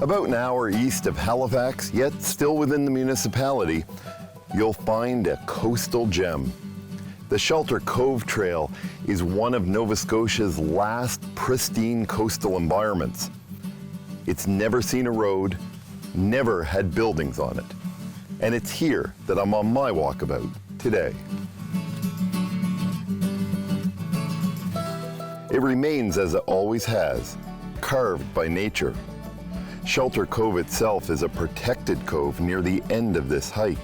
About an hour east of Halifax, yet still within the municipality, you'll find a coastal gem. The Shelter Cove Trail is one of Nova Scotia's last pristine coastal environments. It's never seen a road, never had buildings on it. And it's here that I'm on my walkabout today. It remains as it always has, carved by nature. Shelter Cove itself is a protected cove near the end of this hike.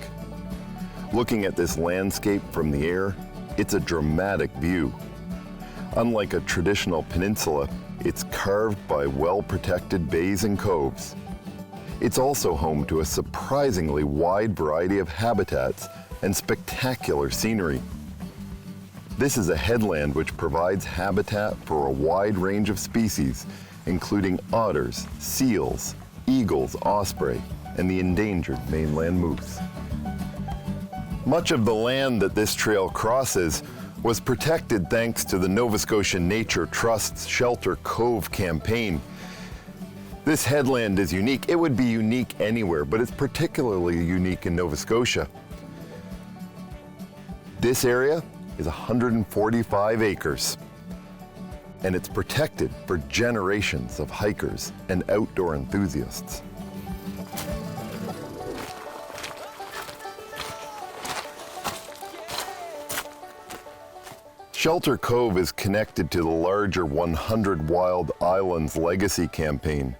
Looking at this landscape from the air, it's a dramatic view. Unlike a traditional peninsula, it's carved by well-protected bays and coves. It's also home to a surprisingly wide variety of habitats and spectacular scenery. This is a headland which provides habitat for a wide range of species, including otters, seals, eagles, osprey, and the endangered mainland moose. Much of the land that this trail crosses was protected thanks to the Nova Scotia Nature Trust's Shelter Cove campaign. This headland is unique. It would be unique anywhere, but it's particularly unique in Nova Scotia. This area is 145 acres, and it's protected for generations of hikers and outdoor enthusiasts. Shelter Cove is connected to the larger 100 Wild Islands Legacy campaign.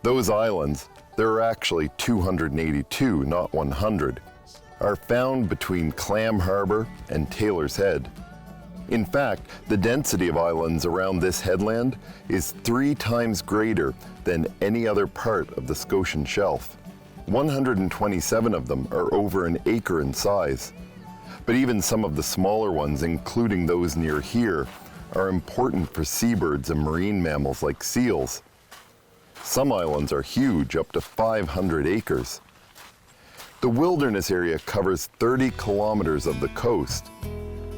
Those islands, there are actually 282, not 100, are found between Clam Harbour and Taylor's Head. In fact, the density of islands around this headland is 3 times greater than any other part of the Scotian shelf. 127 of them are over an acre in size. But even some of the smaller ones, including those near here, are important for seabirds and marine mammals like seals. Some islands are huge, up to 500 acres. The wilderness area covers 30 kilometers of the coast,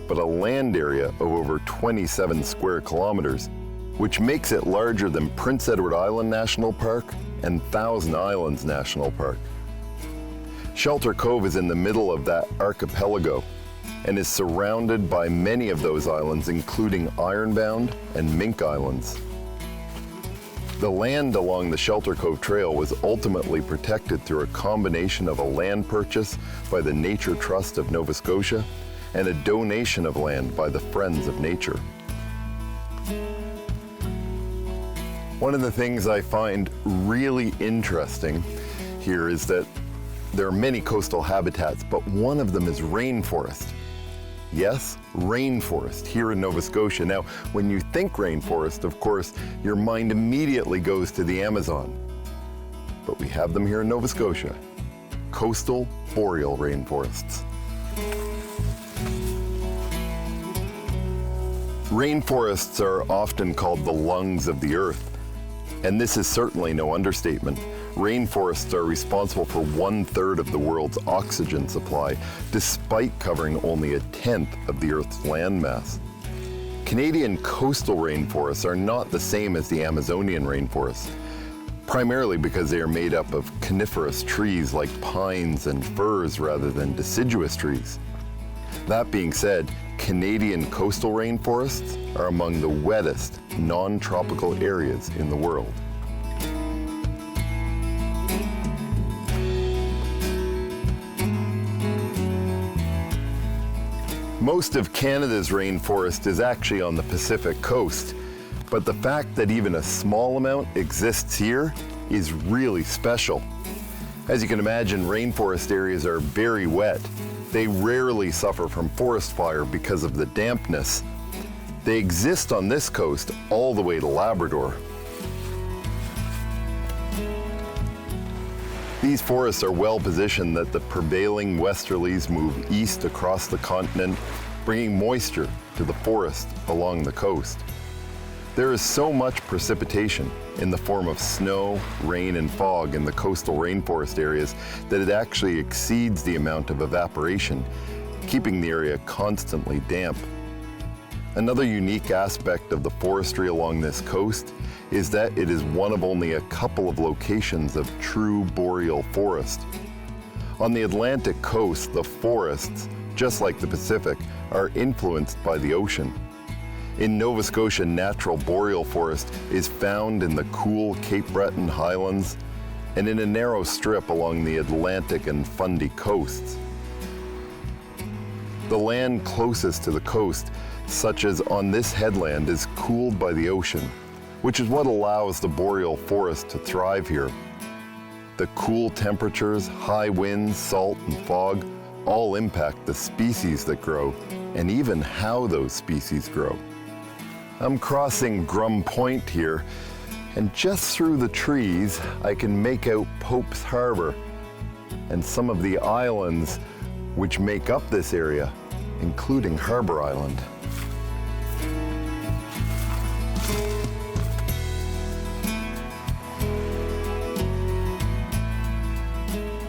but a land area of over 27 square kilometers, which makes it larger than Prince Edward Island National Park and Thousand Islands National Park. Shelter Cove is in the middle of that archipelago and is surrounded by many of those islands, including Ironbound and Mink Islands. The land along the Shelter Cove Trail was ultimately protected through a combination of a land purchase by the Nature Trust of Nova Scotia and a donation of land by the Friends of Nature. One of the things I find really interesting here is that there are many coastal habitats, but one of them is rainforest. Yes, rainforest here in Nova Scotia. Now, when you think rainforest, of course, your mind immediately goes to the Amazon. But we have them here in Nova Scotia, coastal boreal rainforests. Rainforests are often called the lungs of the earth, and this is certainly no understatement. Rainforests are responsible for 1/3 of the world's oxygen supply, despite covering only 1/10 of the Earth's landmass. Canadian coastal rainforests are not the same as the Amazonian rainforests, primarily because they are made up of coniferous trees like pines and firs rather than deciduous trees. That being said, Canadian coastal rainforests are among the wettest non-tropical areas in the world. Most of Canada's rainforest is actually on the Pacific coast, but the fact that even a small amount exists here is really special. As you can imagine, rainforest areas are very wet. They rarely suffer from forest fire because of the dampness. They exist on this coast all the way to Labrador. These forests are well positioned that the prevailing westerlies move east across the continent, bringing moisture to the forest along the coast. There is so much precipitation in the form of snow, rain, and fog in the coastal rainforest areas that it actually exceeds the amount of evaporation, keeping the area constantly damp. Another unique aspect of the forestry along this coast is that it is one of only a couple of locations of true boreal forest. On the Atlantic coast, the forests, just like the Pacific, are influenced by the ocean. In Nova Scotia, natural boreal forest is found in the cool Cape Breton highlands and in a narrow strip along the Atlantic and Fundy coasts. The land closest to the coast, such as on this headland, is cooled by the ocean, which is what allows the boreal forest to thrive here. The cool temperatures, high winds, salt, and fog all impact the species that grow and even how those species grow. I'm crossing Grum Point here, and just through the trees I can make out Pope's Harbor and some of the islands which make up this area, including Harbor Island.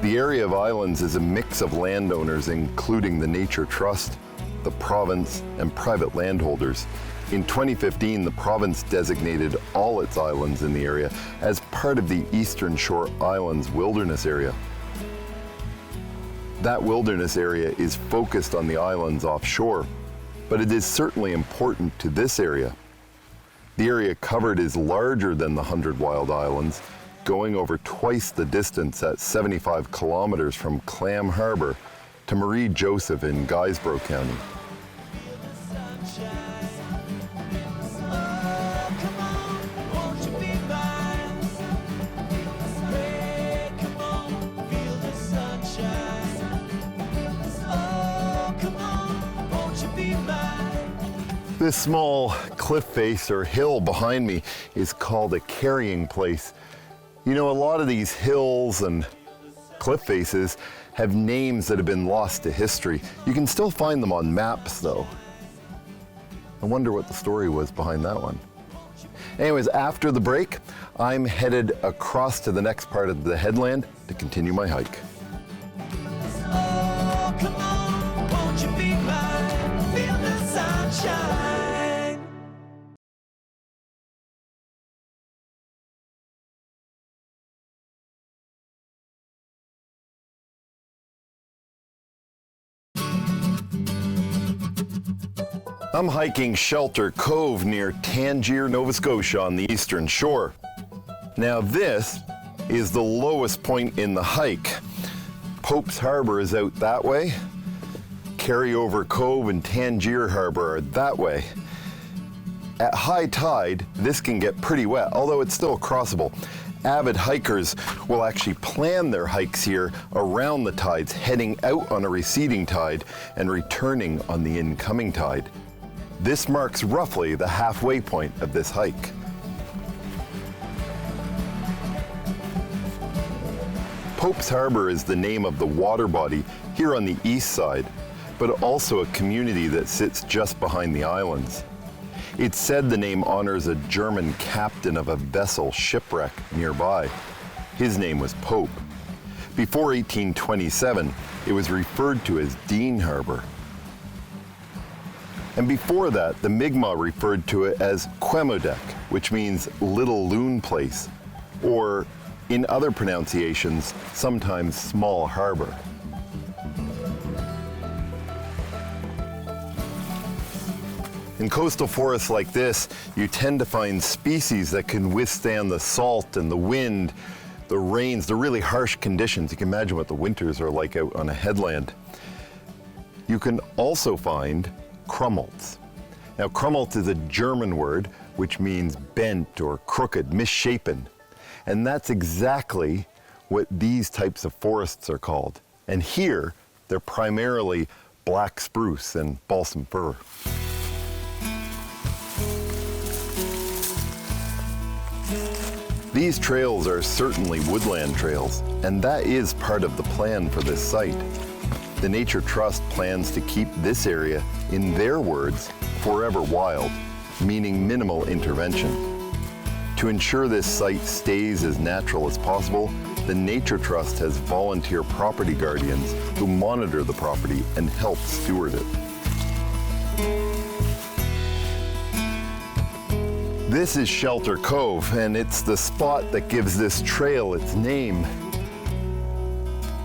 The area of islands is a mix of landowners, including the Nature Trust, the province, and private landholders. In 2015, the province designated all its islands in the area as part of the Eastern Shore Islands Wilderness Area. That wilderness area is focused on the islands offshore, but it is certainly important to this area. The area covered is larger than the 100 wild islands, going over twice the distance at 75 kilometers from Clam Harbor to Marie Joseph in Guysborough County. This small cliff face or hill behind me is called a carrying place. You know, a lot of these hills and cliff faces have names that have been lost to history. You can still find them on maps though. I wonder what the story was behind that one. Anyways, after the break, I'm headed across to the next part of the headland to continue my hike. Oh, come on, won't you be mine? Feel the sunshine. I'm hiking Shelter Cove near Tangier, Nova Scotia on the eastern shore. Now this is the lowest point in the hike. Pope's Harbor is out that way. Carryover Cove and Tangier Harbor are that way. At high tide, this can get pretty wet, although it's still crossable. Avid hikers will actually plan their hikes here around the tides, heading out on a receding tide and returning on the incoming tide. This marks roughly the halfway point of this hike. Pope's Harbor is the name of the water body here on the east side, but also a community that sits just behind the islands. It's said the name honors a German captain of a vessel shipwreck nearby. His name was Pope. Before 1827, it was referred to as Dean Harbor. And before that, the Mi'kmaq referred to it as Quemodek, which means little loon place, or in other pronunciations, sometimes small harbor. In coastal forests like this, you tend to find species that can withstand the salt and the wind, the rains, the really harsh conditions. You can imagine what the winters are like out on a headland. You can also find crummelts. Now, crummelts is a German word which means bent or crooked, misshapen. And that's exactly what these types of forests are called. And here, they're primarily black spruce and balsam fir. These trails are certainly woodland trails, and that is part of the plan for this site. The Nature Trust plans to keep this area, in their words, forever wild, meaning minimal intervention. To ensure this site stays as natural as possible, the Nature Trust has volunteer property guardians who monitor the property and help steward it. This is Shelter Cove, and it's the spot that gives this trail its name.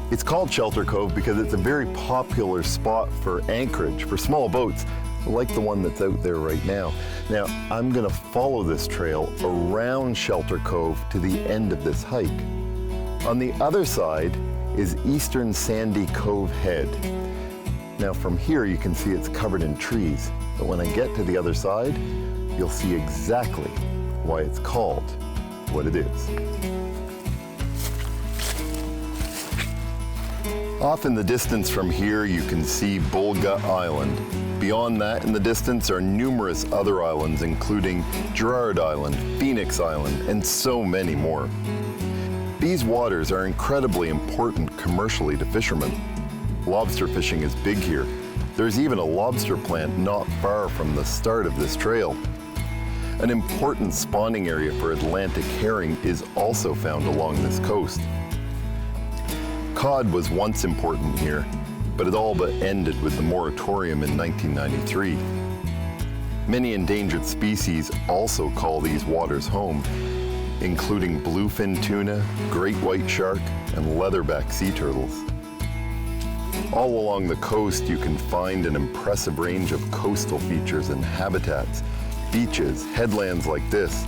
It's called Shelter Cove because it's a very popular spot for anchorage for small boats, like the one that's out there right now. Now, I'm gonna follow this trail around Shelter Cove to the end of this hike. On the other side is Eastern Sandy Cove Head. Now, from here you can see it's covered in trees, but when I get to the other side, you'll see exactly why it's called what it is. Off in the distance from here, you can see Bullgut Island. Beyond that in the distance are numerous other islands, including Gerard Island, Phoenix Island, and so many more. These waters are incredibly important commercially to fishermen. Lobster fishing is big here. There's even a lobster plant not far from the start of this trail. An important spawning area for Atlantic herring is also found along this coast. Cod was once important here, but it all but ended with the moratorium in 1993. Many endangered species also call these waters home, including bluefin tuna, great white shark, and leatherback sea turtles. All along the coast, you can find an impressive range of coastal features and habitats. Beaches, headlands like this,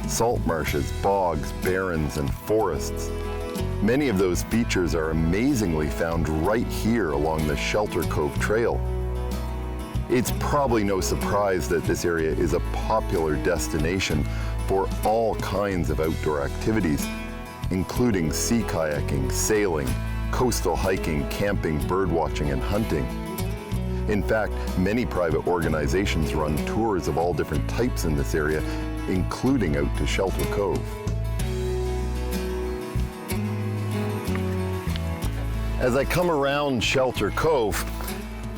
salt marshes, bogs, barrens, and forests. Many of those features are amazingly found right here along the Shelter Cove Trail. It's probably no surprise that this area is a popular destination for all kinds of outdoor activities, including sea kayaking, sailing, coastal hiking, camping, birdwatching, and hunting. In fact, many private organizations run tours of all different types in this area, including out to Shelter Cove. As I come around Shelter Cove,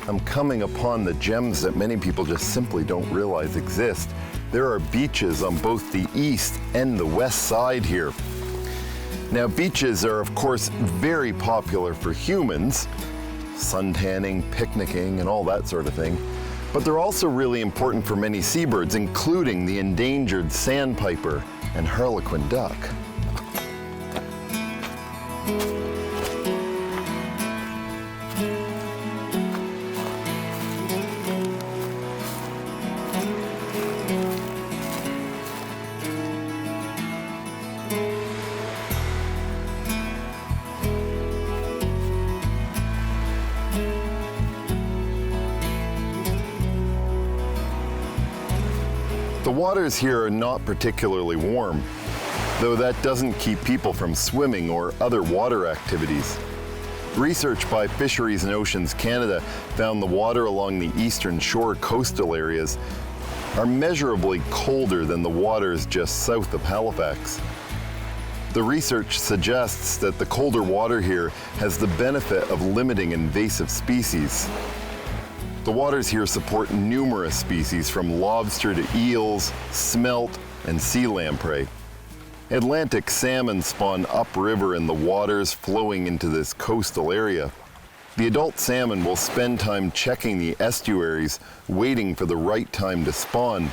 I'm coming upon the gems that many people just simply don't realize exist. There are beaches on both the east and the west side here. Now, beaches are, of course, very popular for humans, suntanning, picnicking, and all that sort of thing. But they're also really important for many seabirds, including the endangered sandpiper and harlequin duck. The waters here are not particularly warm, though that doesn't keep people from swimming or other water activities. Research by Fisheries and Oceans Canada found the water along the eastern shore coastal areas are measurably colder than the waters just south of Halifax. The research suggests that the colder water here has the benefit of limiting invasive species. The waters here support numerous species, from lobster to eels, smelt, and sea lamprey. Atlantic salmon spawn upriver in the waters flowing into this coastal area. The adult salmon will spend time checking the estuaries, waiting for the right time to spawn.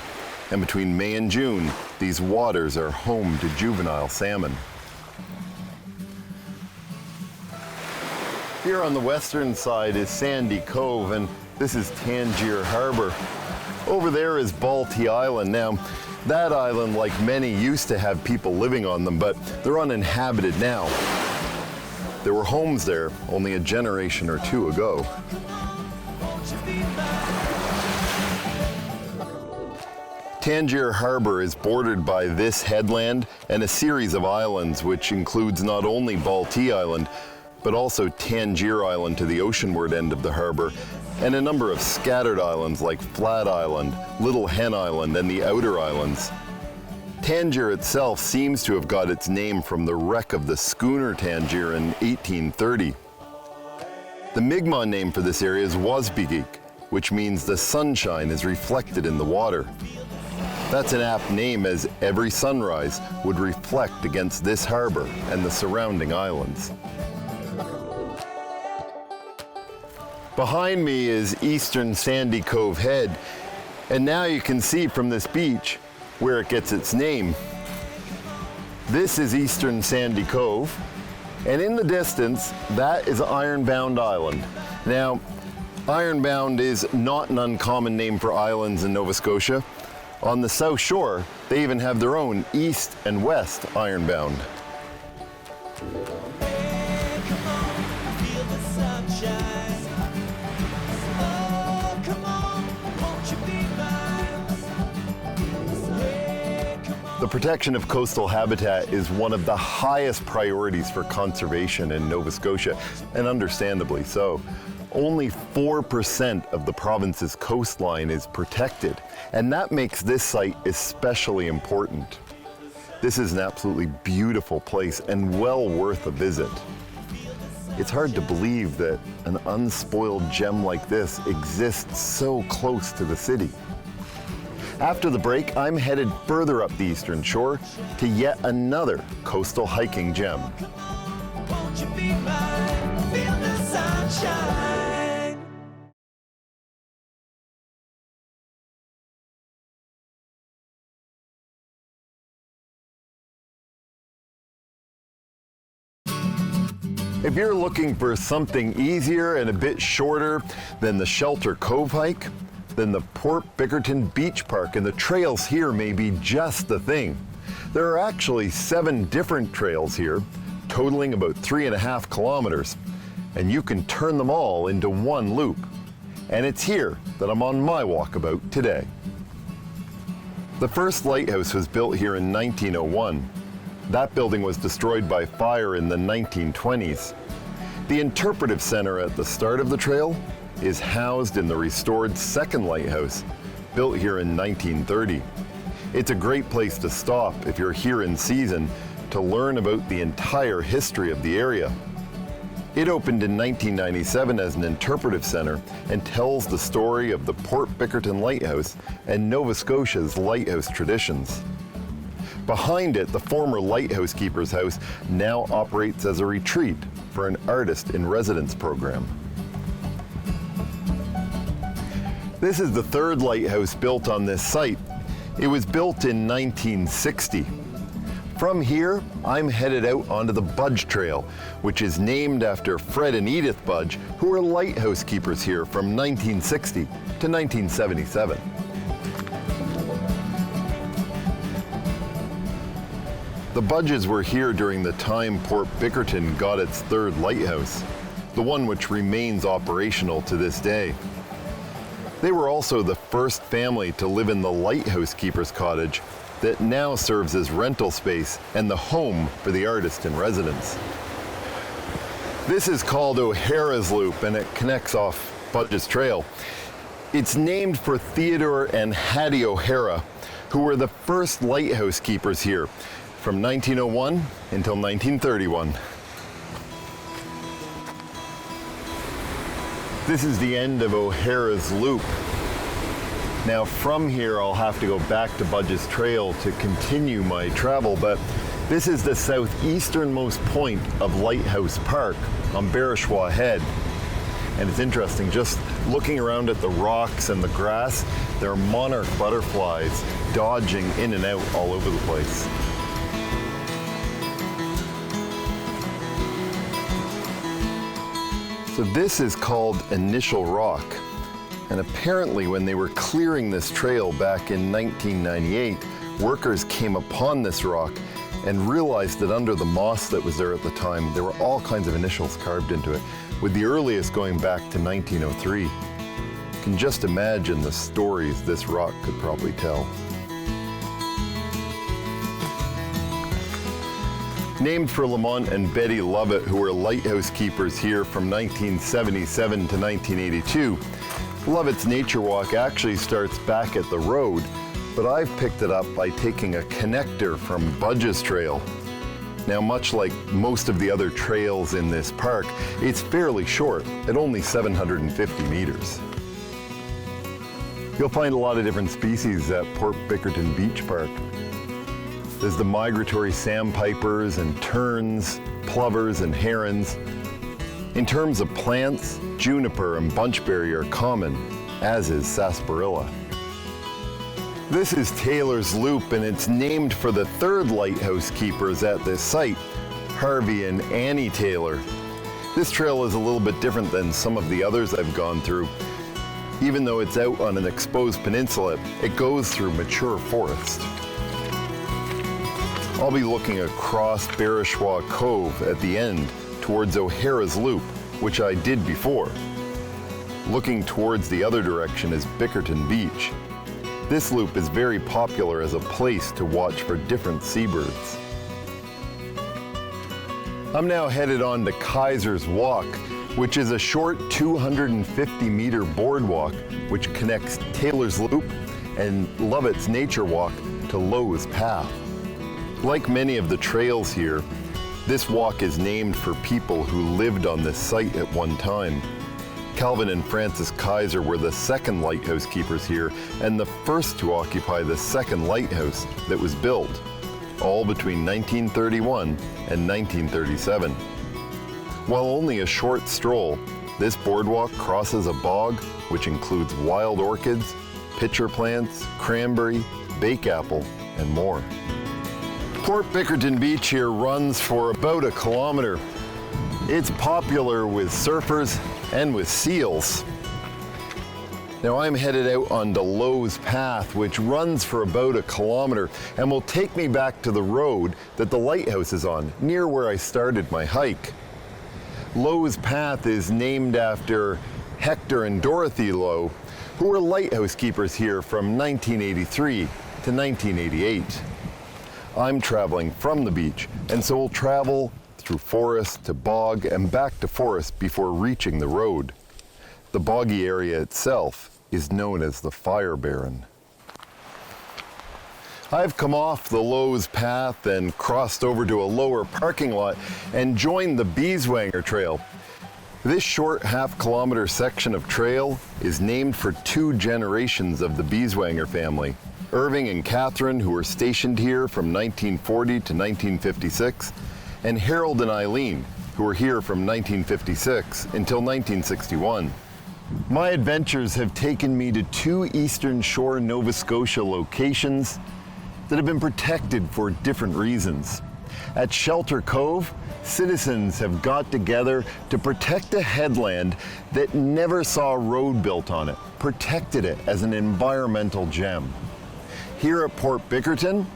And between May and June, these waters are home to juvenile salmon. Here on the western side is Sandy Cove, and this is Tangier Harbor. Over there is Balti Island. Now, that island, like many, used to have people living on them, but they're uninhabited now. There were homes there only a generation or two ago. Tangier Harbor is bordered by this headland and a series of islands, which includes not only Balti Island, but also Tangier Island to the oceanward end of the harbor, and a number of scattered islands like Flat Island, Little Hen Island, and the Outer Islands. Tangier itself seems to have got its name from the wreck of the schooner Tangier in 1830. The Mi'kmaq name for this area is Wasbigik, which means the sunshine is reflected in the water. That's an apt name, as every sunrise would reflect against this harbor and the surrounding islands. Behind me is Eastern Sandy Cove Head, and now you can see from this beach where it gets its name. This is eastern Sandy Cove, and in the distance, that is Ironbound Island. Now, Ironbound is not an uncommon name for islands in Nova Scotia. On the south shore, they even have their own east and west Ironbound. Hey, come on, feel the sunshine. Oh, come on, won't you be mine? Hey, come on. The protection of coastal habitat is one of the highest priorities for conservation in Nova Scotia, and understandably so. Only 4% of the province's coastline is protected, and that makes this site especially important. This is an absolutely beautiful place and well worth a visit. It's hard to believe that an unspoiled gem like this exists so close to the city. After the break, I'm headed further up the eastern shore to yet another coastal hiking gem. Won't you be mine? Feel the sunshine. If you're looking for something easier and a bit shorter than the Shelter Cove hike, then the Port Bickerton Beach Park and the trails here may be just the thing. There are actually 7 different trails here, totaling about 3.5 kilometers, and you can turn them all into one loop. And it's here that I'm on my walkabout today. The first lighthouse was built here in 1901. That building was destroyed by fire in the 1920s. The interpretive center at the start of the trail is housed in the restored second lighthouse, built here in 1930. It's a great place to stop if you're here in season to learn about the entire history of the area. It opened in 1997 as an interpretive center and tells the story of the Port Bickerton Lighthouse and Nova Scotia's lighthouse traditions. Behind it, the former lighthouse keeper's house now operates as a retreat for an artist-in-residence program. This is the third lighthouse built on this site. It was built in 1960. From here, I'm headed out onto the Budge Trail, which is named after Fred and Edith Budge, who were lighthouse keepers here from 1960 to 1977. The Budges were here during the time Port Bickerton got its third lighthouse, the one which remains operational to this day. They were also the first family to live in the lighthouse keeper's cottage that now serves as rental space and the home for the artist in residence. This is called O'Hara's Loop, and it connects off Budge's Trail. It's named for Theodore and Hattie O'Hara, who were the first lighthouse keepers here from 1901 until 1931. This is the end of O'Hara's Loop. Now from here I'll have to go back to Budge's Trail to continue my travel, but this is the southeasternmost point of Lighthouse Park on Bereshaw Head. And it's interesting, just looking around at the rocks and the grass, there are monarch butterflies dodging in and out all over the place. So this is called Initial Rock, and apparently when they were clearing this trail back in 1998, workers came upon this rock and realized that under the moss that was there at the time, there were all kinds of initials carved into it, with the earliest going back to 1903. You can just imagine the stories this rock could probably tell. Named for Lamont and Betty Lovett, who were lighthouse keepers here from 1977 to 1982. Lovett's Nature Walk actually starts back at the road, but I've picked it up by taking a connector from Budge's Trail. Now, much like most of the other trails in this park, it's fairly short, at only 750 meters. You'll find a lot of different species at Port Bickerton Beach Park. There's the migratory sandpipers and terns, plovers and herons. In terms of plants, juniper and bunchberry are common, as is sarsaparilla. This is Taylor's Loop, and it's named for the third lighthouse keepers at this site, Harvey and Annie Taylor. This trail is a little bit different than some of the others I've gone through. Even though it's out on an exposed peninsula, it goes through mature forest. I'll be looking across Barishwa Cove at the end towards O'Hara's Loop, which I did before. Looking towards the other direction is Bickerton Beach. This loop is very popular as a place to watch for different seabirds. I'm now headed on to Kaiser's Walk, which is a short 250-meter boardwalk which connects Taylor's Loop and Lovett's Nature Walk to Lowe's Path. Like many of the trails here, this walk is named for people who lived on this site at one time. Calvin and Francis Kaiser were the second lighthouse keepers here and the first to occupy the second lighthouse that was built, all between 1931 and 1937. While only a short stroll, this boardwalk crosses a bog which includes wild orchids, pitcher plants, cranberry, bakeapple, and more. Port Bickerton Beach here runs for about a kilometer. It's popular with surfers and with seals. Now I'm headed out onto Lowe's Path, which runs for about a kilometer and will take me back to the road that the lighthouse is on, near where I started my hike. Lowe's Path is named after Hector and Dorothy Lowe, who were lighthouse keepers here from 1983 to 1988. I'm traveling from the beach, and so we'll travel through forest to bog and back to forest before reaching the road. The boggy area itself is known as the Fire Barren. I've come off the Lowe's Path and crossed over to a lower parking lot and joined the Beeswanger Trail. This short half-kilometer section of trail is named for two generations of the Beeswanger family, Irving and Catherine, who were stationed here from 1940 to 1956, and Harold and Eileen, who were here from 1956 until 1961. My adventures have taken me to two Eastern Shore, Nova Scotia locations that have been protected for different reasons. At Shelter Cove, citizens have got together to protect a headland that never saw a road built on it, protected it as an environmental gem. Here at Port Bickerton,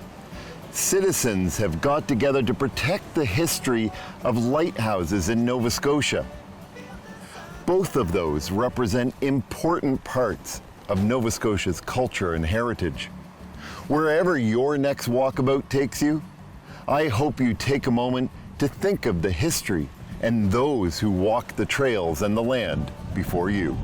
citizens have got together to protect the history of lighthouses in Nova Scotia. Both of those represent important parts of Nova Scotia's culture and heritage. Wherever your next walkabout takes you, I hope you take a moment to think of the history and those who walked the trails and the land before you.